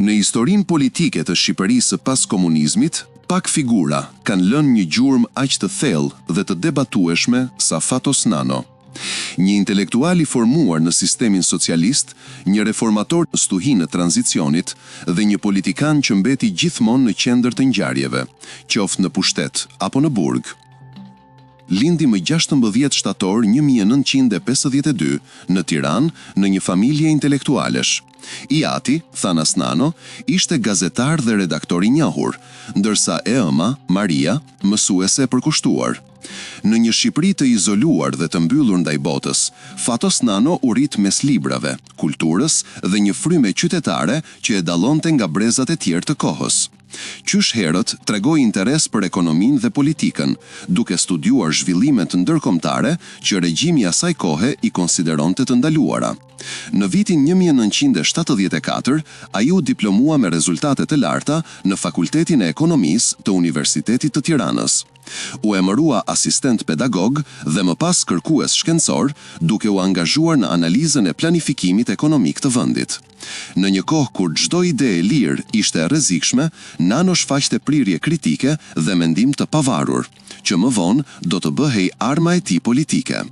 Në historinë politike të Shqipërisë pas komunizmit, pak figura kanë lënë një gjurmë aq të thellë dhe të debatueshme sa Fatos Nano. Një intelektual i formuar në sistemin socialist, një reformator në stuhinë e tranzicionit dhe një politikan që mbeti gjithmonë në qendër të ngjarjeve, qoftë në pushtet apo në burg. Lindi më 16 shtator 1952 në Tiranë në një familje intelektualesh. I ati, Thanas Nano, ishte gazetar dhe redaktor i njohur, ndërsa e ëma, Maria, mësuese e përkushtuar. Në një Shqipëri të izoluar dhe të mbyllur ndaj botës, Fatos Nano u rit mes librave, kulturës dhe një fryme qytetare që e dallonte nga brezat e tjerë të kohës. Qysh herët tregoi interes për ekonominë dhe politikën, duke studiuar zhvillimet ndërkombëtare që regjimi i asaj kohe i konsideronte të ndaluara. Në vitin 1974, ai u diplomua me rezultate të larta në Fakultetin e Ekonomisë të Universitetit të Tiranës. U emërua asistent pedagog dhe më pas kërkues shkencor, duke u angazhuar në analizën e planifikimit ekonomik të vendit. Në një kohë kur çdo ide e lirë ishte e rrezikshme, Nano shfaqte prirje kritike dhe mendim të pavarur, që më vonë do të bëhej arma e tij politike.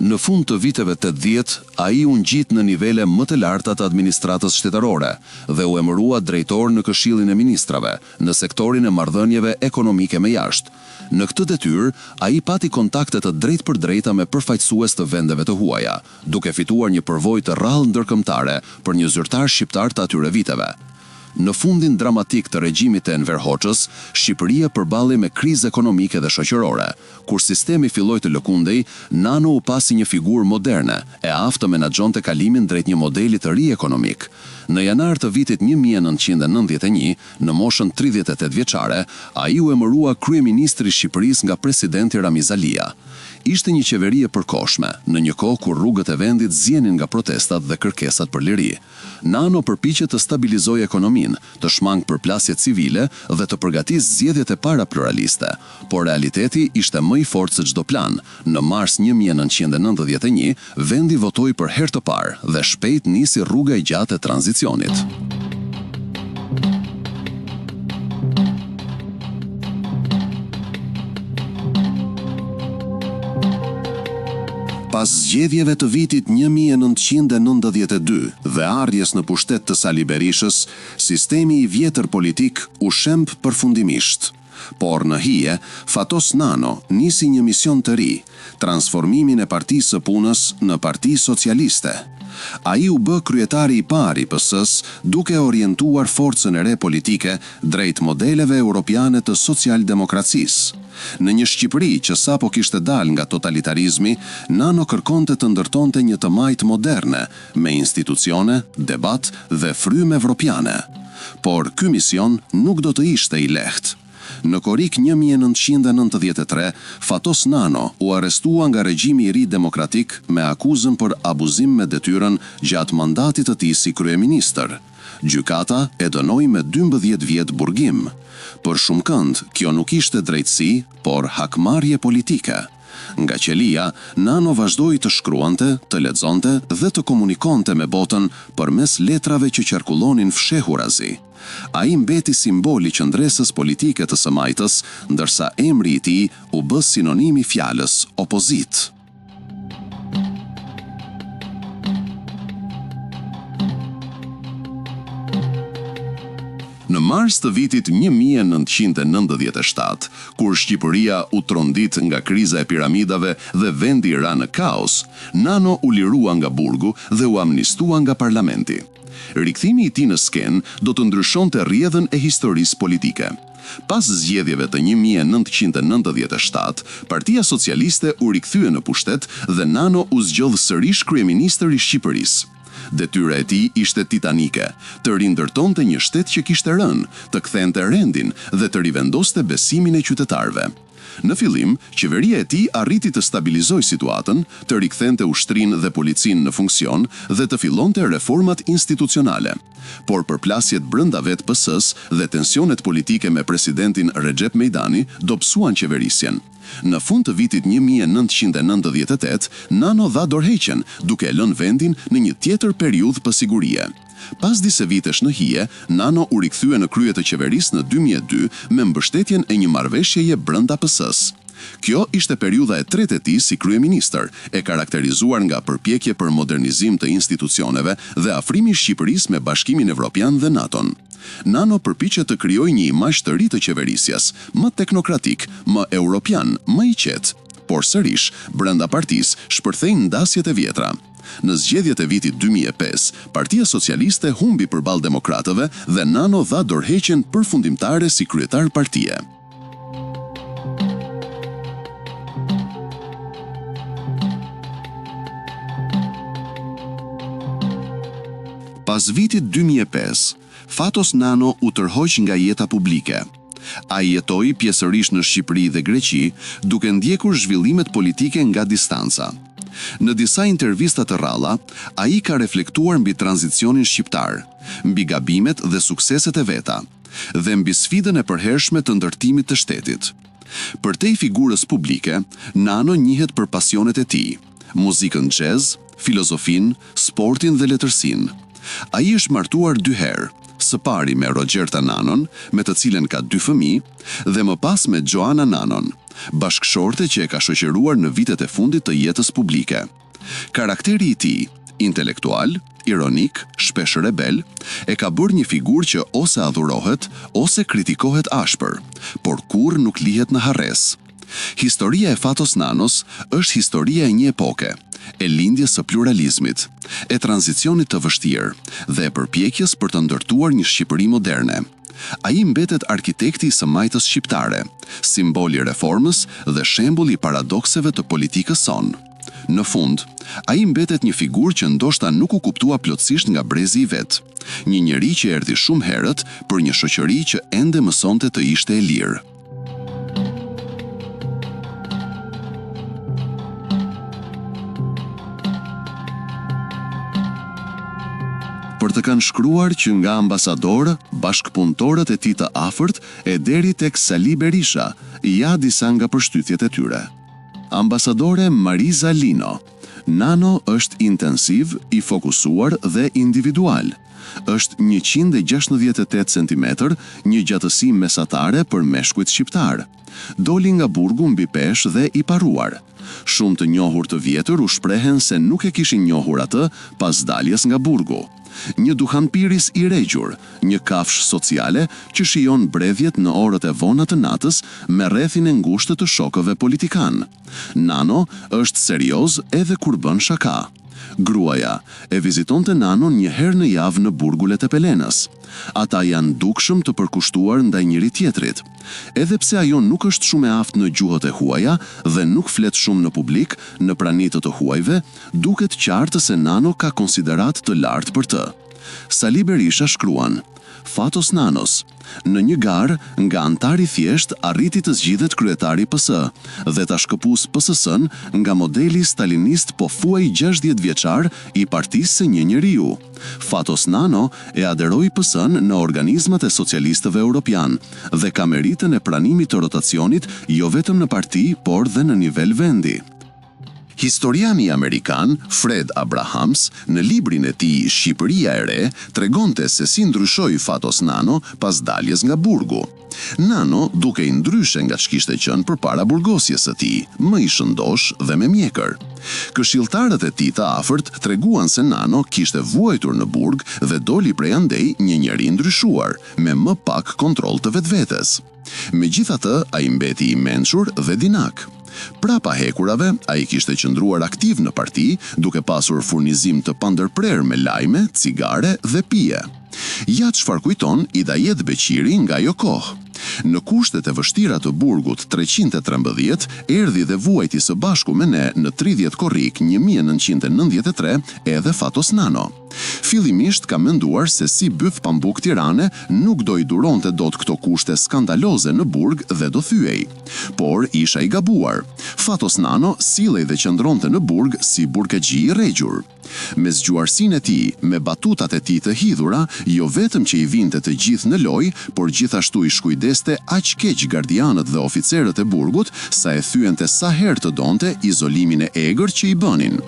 Në fund të viteve 80, ai u ngjit në nivele më të larta të administratës shtetërore dhe u emërua drejtor në Këshillin e Ministrave në sektorin e marrëdhënieve ekonomike me jashtë. Në këtë detyrë, ai pati kontakte të drejtpërdrejta me përfaqësues të vendeve të huaja, duke fituar një përvojë të rrallë ndërkombëtare për një zyrtar shqiptar të atyre viteve. Në fundin dramatik të regjimit të Enver Hoxhës, Shqipëria përballej me krizë ekonomike dhe shoqërore. Kur sistemi filloi të lëkundej, Nano u pasi një figurë moderne, e aftë të menaxhonte kalimin drejt një modeli të ri ekonomik. Në janar të vitit 1991, në moshën 38 vjeçare, ai u emërua kryeministri i Shqipërisë nga presidenti Ramiz Alia. Ishte një qeveri e përkohshme, në një kohë kur rrugët e vendit zjenin nga protestat dhe kërkesat për liri. Nano përpiqet të stabilizojë ekonominë, të shmangë përplasjet civile dhe të përgatisë zgjedhjet e para pluraliste, por realiteti ishte më i fortë se çdo plan. Në mars 1991, vendi votoi për herë të parë dhe shpejt nisi rruga e gjatë e tranzicionit. Pas zgjedhjeve të vitit 1992 dhe ardhjes në pushtet të Sali Berishës, sistemi i vjetër politik u shemb përfundimisht. Por në hije, Fatos Nano nisi një mision të ri, transformimin e Partisë së Punës në Parti Socialiste. Ai u bë kryetari i parë i PS-s, duke orientuar forcën e re politike drejt modeleve europiane të socialdemokracisë. Në një Shqipëri që sapo kishte dalë nga totalitarizmi, Nano kërkonte të ndërtonte një të majtë moderne, me institucione, debat dhe frymë evropiane. Por ky mision nuk do të ishte i lehtë. Në korik 1993, Fatos Nano u arrestua nga regjimi i ri demokratik me akuzën për abuzim me detyrën gjatë mandatit të tij si kryeministër. Gjykata e dënoi me 12 vjet burgim. Për shumë kënd, kjo nuk ishte drejtësi, por hakmarrje politike. Nga qelia, Nano vazhdoi të shkruante, të lexonte dhe të komunikonte me botën përmes letrave që qarkullonin fshehurazi. Ai mbeti simboli qëndresës politike të së majtës, ndërsa emri i tij u bë sinonim i fjalës opozit. Në mars të vitit 1997, kur Shqipëria u trondit nga kriza e piramidave dhe vendi ra në kaos, Nano u lirua nga burgu dhe u amnistua nga parlamenti. Rikthimi i tij në skenë do të ndryshonte rrjedhën e historisë politike. Pas zgjedhjeve të 1997, Partia Socialiste u rikthye në pushtet dhe Nano u zgjodh sërish kryeministër i Shqipërisë. Detyra e tij ishte titanike, të rindërtonte një shtet që kishte rënë, të kthente rendin dhe të rivendoste besimin e qytetarëve. Në fillim, qeveria e tij arriti të stabilizojë situatën, të rikthente ushtrinë dhe policinë në funksion dhe të fillonte reformat institucionale. Por përplasjet brenda vet PS-s dhe tensionet politike me presidentin Recep Mejdani dobësuan qeverisjen. Në fund të vitit 1998, Nano dha dorëheqjen, duke e lënë vendin në një tjetër periudhë pasigurie. Pas disa vitesh në hije, Nano u rikthye në krye të qeverisë në 2002 me mbështetjen e një marrëveshjeje brenda PS-s. Kjo ishte periudha e tretë e tij si kryeministër, e karakterizuar nga përpjekje për modernizim të institucioneve dhe afrimi i Shqipërisë me Bashkimin Evropian dhe NATO-n. Nano përpiqet të krijojë një imazh të ri të qeverisjes, më teknokratik, më europian, më i qetë. Por sërish, brenda partisë shpërthejnë ndasjet e vjetra. Në zgjedhjet e vitit 2005, Partia Socialiste humbi përballë demokratëve dhe Nano dha dorëheqjen përfundimtare si kryetar partie. Pas vitit 2005, Fatos Nano u tërhoq nga jeta publike. Ai jetoi pjesërisht në Shqipëri dhe Greqi, duke ndjekur zhvillimet politike nga distanca. Në disa intervista të rralla, ai ka reflektuar mbi tranzicionin shqiptar, mbi gabimet dhe sukseset e veta, dhe mbi sfidën e përhershme të ndërtimit të shtetit. Përtej figurës publike, Nano njihet për pasionet e tij: muzikën jazz, filozofin, sportin dhe letërsinë. Ai është martuar 2 herë, së pari me Rogerta Nanon, me të cilën ka 2 fëmijë, dhe më pas me Joana Nanon, bashkëshorte që e ka shoqëruar në vitet e fundit të jetës publike. Karakteri i tij, intelektual, ironik, shpesh rebel, e ka bërë një figurë që ose adhurohet, ose kritikohet ashpër, por kurrë nuk lihet në harres. Historia e Fatos Nanos është historia e një epoke, e lindjes së pluralizmit, e tranzicionit të vështirë dhe e përpjekjes për të ndërtuar një Shqipëri moderne. Ai mbetet arkitekti i së majtës shqiptare, simboli i reformës dhe shembulli i paradokseve të politikës sonë. Në fund, ai mbetet një figurë që ndoshta nuk u kuptua plotësisht nga brezi i vet. Një njeri që erdhi shumë herët për një shoqëri që ende mësonte të ishte e lirë. Për të kanë shkruar që nga ambasadorë, bashkëpunëtorët e tij të afërt e deri tek Sali Berisha, ja disa nga përshtytjet e tyre. Ambasadore Mariza Lino: Nano është intensiv, i fokusuar dhe individual. Është 168 cm, një gjatësi mesatare për meshkujt shqiptar. Doli nga burgu mbi peshë dhe i paruar. Shumë të njohur të vjetër u shprehen se nuk e kishin njohur atë pas daljes nga burgu. Një duhanpiris i regjur, një kafshë sociale që shijon bredhjet në orët e vona të natës me rrethin e ngushtë të shokëve politikan. Nano është serioz edhe kur bën shaka. Gruaja e vizitonte Nanon një herë në javë në burgulet e Pelenës. Ata janë dukshëm të përkushtuar ndaj njëri tjetrit. Edhe pse ajo nuk është shumë e aftë në gjuhët e huaja dhe nuk flet shumë në publik, në pranitë të huajve, duket qartë se Nano ka konsiderat të lartë për të. Sali Berisha shkruan: Fatos Nanos, në një garë, nga antari thjesht arriti të zgjidhet kryetari PS dhe ta shkëpus PS-sën nga modeli stalinist pothuaj 60 vjeçar i partisë së një njeriu. Fatos Nano e aderoi PS-n në organizmat e socialistëve europian dhe ka meritën e pranimit të rotacionit jo vetëm në parti, por dhe në nivel vendi. Historiani amerikan Fred Abrahams, në librin e tij Shqipëria e re, tregonte se si ndryshoi Fatos Nano pas daljes nga burgu. Nano dukej ndryshe nga ç'kishte qenë përpara burgosjes së tij, më i shëndosh dhe me mjekër. Këshilltarët e tij të afërt treguan se Nano kishte vuajtur në burg dhe doli prej andej një njeri ndryshuar, me më pak kontroll të vetvetes. Megjithatë, ai mbeti i mençur dhe dinak. Prapa hekurave, ai kishte qëndruar aktiv në parti, duke pasur furnizim të pandërprer me lajme, cigare dhe pije. Ja çfarë kujton Idajet Beqiri nga ajo kohë. Në kushtet e vështira të burgut 313, erdhi dhe vuajti së bashku me ne në 30 korrik 1993 edhe Fatos Nano. Fillimisht ka menduar se si byth pambuk Tirane nuk do i duronte dot këto kushte skandaloze në burg dhe do thyej. Por isha i gabuar. Fatos Nano sillej dhe qëndronte në burg si burgagji i rregjur. Me zgjuarsinë e tij, me batutat e tij të hidhura, jo vetëm që i vinte të gjithë në lojë, por gjithashtu i shkujdeste aq keq gardianët dhe oficerët e burgut, sa e thyente sa herë të donte izolimin e egër që i bënin.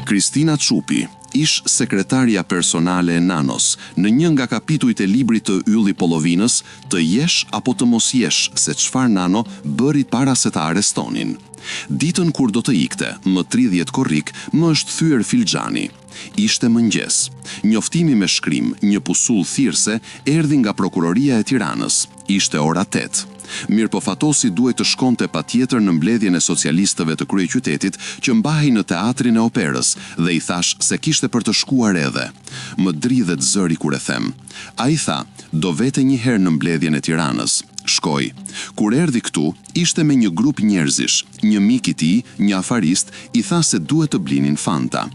Kristina Çupi, ish sekretarja personale e Nanos, në një nga kapitujt e librit të Ylli Pollovinës, Të jesh apo të mos jesh, se çfarë Nano bëri para se ta arrestonin. Ditën kur do të ikte, më 30 korrik, më është thyer filxhani. Ishte mëngjes. Njoftimi me shkrim, një pusull thirrse, erdhi nga prokuroria e Tiranës. Ishte ora 8. Mirpo Fatosi duhet të shkonte patjetër në mbledhjen e socialistëve të kryeqytetit që mbahej në teatrin e operës dhe i thash se kishte për të shkuar edhe. Më dridhet zëri kur e them. Ai tha, do vete një herë në mbledhjen e Tiranës. Shkoj. Kur erdhi këtu, ishte me një grup njerëzish, një mik i tij, një afarist, i tha se duhet të blinin Fanta.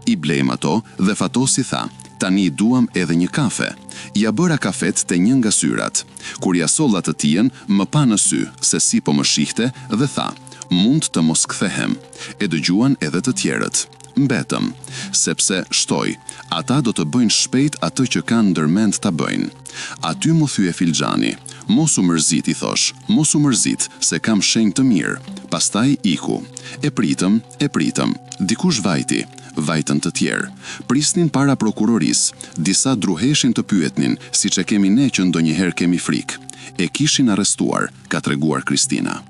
I blejm ato dhe Fatosi tha, tani duam edhe një kafe. Ja bëra kafet te një nga syrat. Kur ja solla të tijen, më pa në sy, se si po më shihte dhe tha, mund të mos kthehem. E dëgjuan edhe të tjerët. Mbetëm, sepse shtoj, ata do të bëjnë shpejt atë që kanë ndërmend ta bëjnë. Aty mu thye filxhani. Mos u mërzit, i thosh, mos u mërzit, se kam shenjë të mirë. Pastaj iku. E pritëm, dikush vajti, vajtën të tjerë. Prisnin para prokurorisë, disa druheshin të pyetnin, siç e kemi ne që ndonjëherë kemi frikë. E kishin arrestuar, ka treguar Kristina.